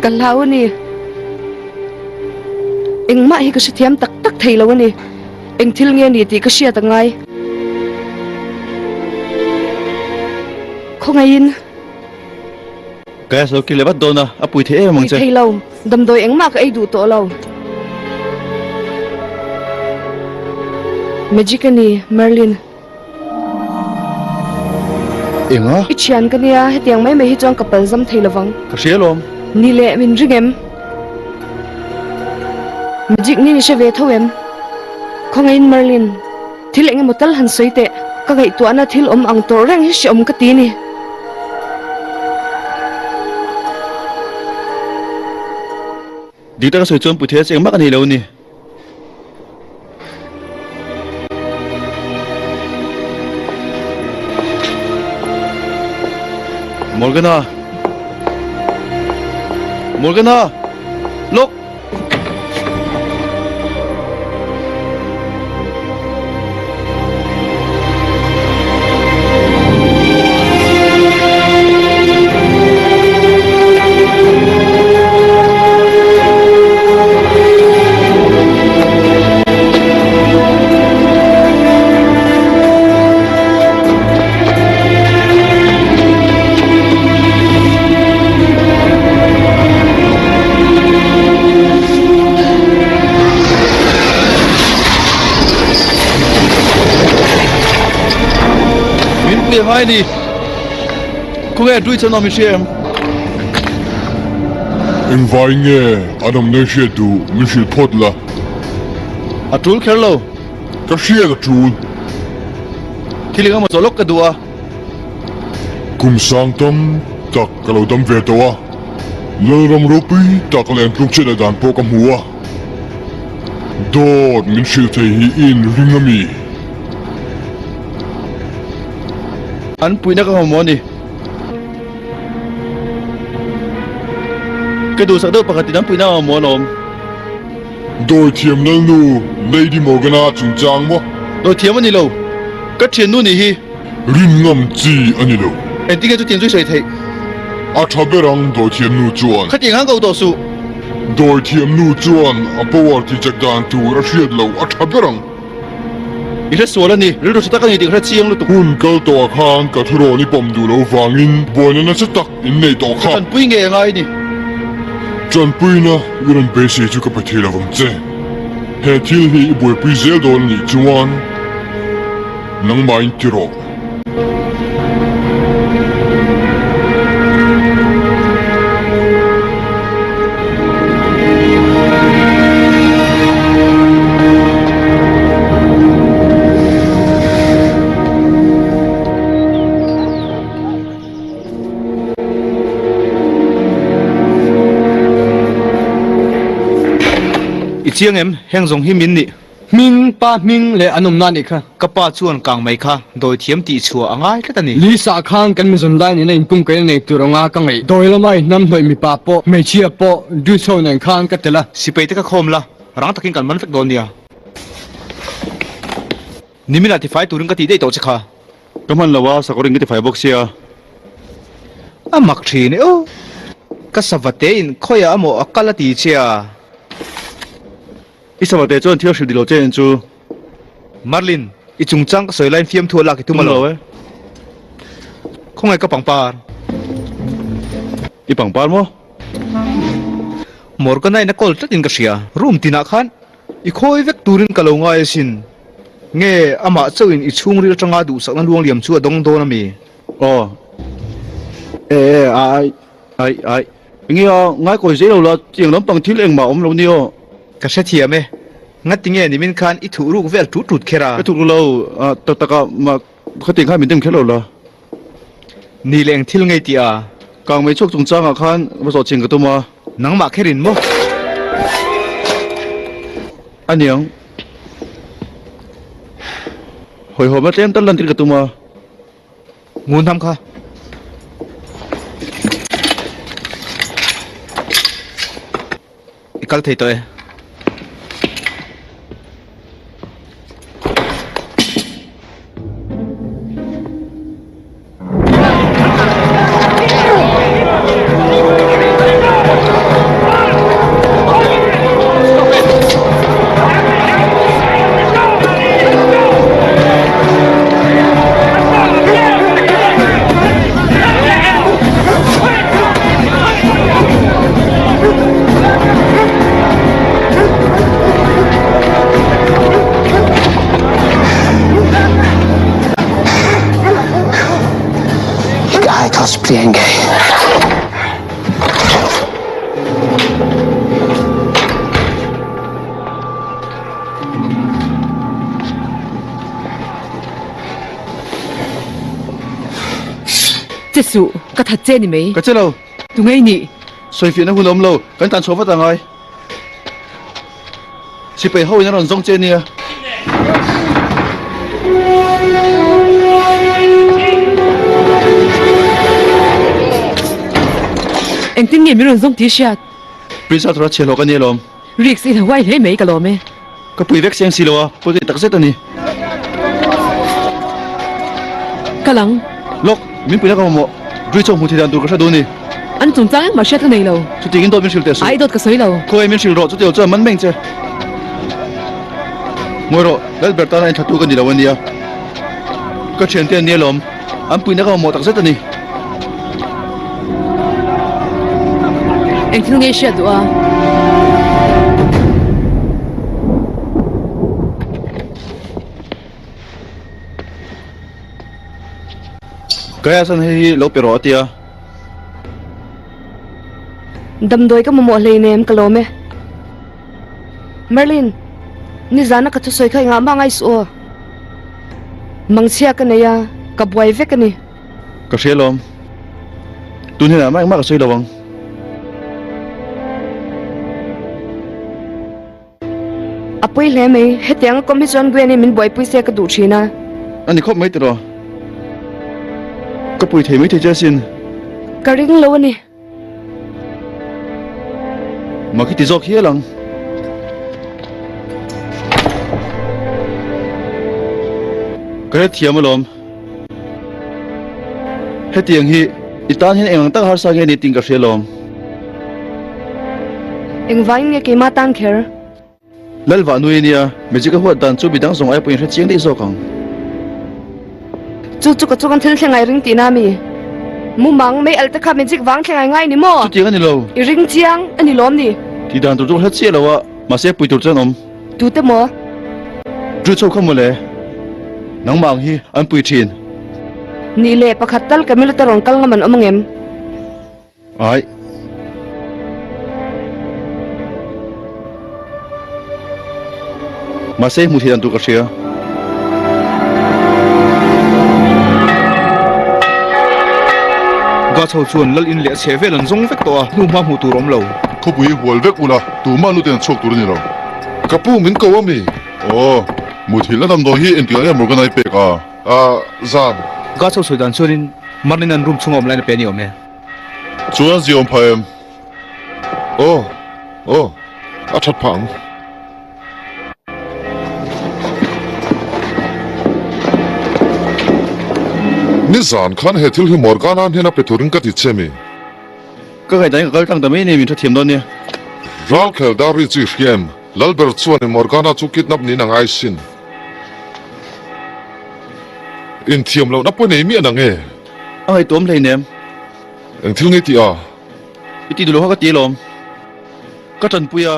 กันแล้วนี่เอ็งมาให้ก็เสียมตักตักไทยแล้วนี่เอ็งทิลเงี้ยนี่ตีก็เชียตั้งไงคงไงยินแกสโลกิเลบัดโดนะอปุยเทมังเจไทยเราดำโดยเอ็งมากไอ้ดูตัวเราเมจิกนี่เมอร์ลินเอ็งอ่ะอิจฉากันเนี่ยให้เตียงไม่ให้จองกับเปิลซัมไทยละวังกระเชียลมนี่แหละมินริงเอ็มเมจิกนี่นิเชเวทเวมคงไงเมอร์ลินทิลเอ็งหมดตัลหันสวยเตะก็ไงตัวน่ะทิลอังตัวแรงให้ชมกตีนี่ดีแต่ก็สวยจนปุยเทเอ็งมากกันนี่แล้วนี่มอร์แกนาลุกยังไงนี่คงแอบดูฉันนอมิเชียมเอ็งไว้เงี้ยอันนั้นไม่เชื่อดูไม่เชื่อพอดละอัตรูลเคอร์โลก็เชื่อกับจูนที่เลี้ยงมาโจลกกันดัวกุมสังตัมตักกะเราดำเวตัวเลื่อนรำรูปีตักแหลงปลุกเชดานโปกำหัวโดดมินเชื่อเทฮีอินริงมีอันปุยนักหัวหมอนี่ก็ดูสักเดือนปกตินั้นปุยนักหัวหมอลมโดยเทียมนั่นนูเลดี้โมกนาจุนจางวะโดยเทียมวันนี้เราก็เทียนนู่นนี่ฮีริมงำจีอันนี้เราเอ็นที่แกจะเทียนช่วยใส่เทอาทับเบรังโดยเทียมนูจวนขัดยังห้างเก่าต่อสู้โดยเทียมนูจวนอปวาร์ที่จักรานตูรัสเซียเราอาทับเบรังอีกแค่ส่วนละนี่หรือเราจะตักกันอีกแค่เชียงลูกหุ่นเกลตัวข้างกับทุโรนี่ปมดูแล้วฟังอินบอยนั้นจะตักอินในตัวข้างจนปุ้ยเงี้ยไงนี่จนปุ้ยนะวิรันเบสิจุกับไปเทลวังเจเฮทิลฮีบอยปุ้ยเซลโดนนี่จวนนังมาอินทิโรเชียงเอ็มแห่งทรงหิมินนี่มิงป้ามิงเลยอันนมนั่นอีกค่ะกับป้าชวนกลางไม่ค่ะโดยเทียมตีชัวง่ายแค่ตอนนี้ลิซ่าข้างกันมีส่วนได้ในปุ่มกันในตัวงากังไงโดยละไม่น้ำหน่อยมีป้าโปไม่เชียโปดูโซนข้างกันแต่ละสิไปตะกะคมละรังตะกินกันมันสักโดนเนี่ยนี่มีนาที่ไฟตัวนึงก็ตีได้ตัวสิค่ะก็มันละว่าสักคนก็ที่ไฟบ็อกเซียอ่ะมักทีนี่โอ้ก็สวัสดีอินคอยอ่ะโมอักกะละตีเชียอีสวัสดีจวนเที่ยวสิดิโลเจนจูมาร์ลินอีจุงจังก็สวยไลน์ฟิล์มทัวร์ลักที่ทุ่มมาเลยคงไงก็ปังปาร์อีปังปาร์มั้งมอร์กันไอ้นักกอล์ฟตินกัสยารูมตินักขันอีคอยเวกตูรินกะลงไอ้สินเงี้ยอามาเจ้าอินอีช่วงเรียจังอาดูสักนั้นลวงเหลี่ยมชัวดงโดนมีอ๋อไอ้เงี้ยง่ายกว่าเสียเราละเจียงล้ำปังที่เลี้ยงหมาอมเราเนี่ยก็เสียเทียมไหมงั้นติงเงี้ยนี่มินคันอีถูรูกเวลทุดแค่ละก็ถูกเราแต่ก็มาเขาติงให้มินเต็มแค่เราละนี่เลี้ยงที่ไงตีอ่ะกางไม่ชกจงจ้างอ่ะคันมาสอดเชียงกับตัวมาหนังหมากแค่รินมั้งอันเนี้ยหอยหอมมาเต็มตั้งลันติกับตัวมางูทำค่ะอีกครั้งเถอะตัว Ai cosplienge. Chết sụ, các thật chê nì mấy. cái chết lâu Tụi ngay nị. xoay phiền nó hôn ôm lâu cái tàn số phát tàng ai chỉ phải hôi nó còn rong trên nè Anh tin nghiệm mình dùng tí xạt. Prince Arthur chia lo cái này lom Rick xin Hawaii lấy mấy cái lò mê. cái bụi vét xem xì lo à bụi cái tắc xét này Cả lăng, lok mình bụi nó có một rủi trong hụt thì đàn tụi cái sao đôi nè anh trông trang mà xếp cái này lâu. chút tiền tôi mình chịu tiền số Ai đốt cái sấy lâu. cô em mình chịu rõ chút tiền cho mình mình chứ ngồi rồi lấy bẹt tay anh thật tu cái gì đâu anh đi à cái chuyện tiền này lom anh bụi nó có một tắc xét này Anh tin nghe xếp tụi à. cái asan hay lâu pero tia Đâm đôi cái mồm lấy nêm cái lò mê. Merlin, ni zana cái thứ soi khai ngã mang ai sủa. Mang xia cái này à, cái buai vét cái này. cái xe lom tu này là mang cái xoay đầu vòng Apoi le mày, hết tiếng commission quen nên mình buai pui xe cái đủ chi na. anh đi khóc mấy từ rồi cái bụi thì mấy thì chơi xin Cái ring lâu nè. mà cái tí gió kia lắm cái này thiam mà lom hết tiếng hi itan hin em tắc har sang nghe đi tiếng cái xe lom Anh vai nghe cái mà tan kher. lal va nuôi nia mình chỉ có hoạt động chú bị đang dùng ai bụi hết tiếng đi số không Chú chú cái chú con thil thang ai ring tina mi. Mu mang mấy alta kha magic vang thang ai ngay ni mo. chút tiếng anh lâu I ring chiang anh lom ni. thì đàn tụi hết xe lâu à mà xe bụi tụt chân om Tu te mo. chú châu không một lẽ nắng mang hi anh bụi chín Ni le pakhatal kamil tarong kal ngaman omong em. ai mà xe một thì đàn tụi cái xe gà chầu chuan lal in lệ xe về lần giống vết to nu ma mu tu rom lâu Ko bui wal vek ula tu ma nu ten chok tur ni lo. Kapu min ko ami. Oh, mu thil na dam do hi en tia mo ganai pe ka. Zan. gà chầu soi đàn chuan in marlin an room chung om lại pe ni om nè Chuan zi om phaem. Oh. A that phang. Ni zan khan he thil hi morgana hena peturing ka ti chemi. cái cái đấy cái tăng tầm ấy này mình cho thiểm đó nè Ral khel da ri chi hiem. Lalber chuan ni morgana chu kidnap ni nang ai sin. In thiam lo na po nei mi anang e. ai tóm lấy nè Ang thil ngi ti a. ít đi đồ hoa cái tí lom cái trần bùi à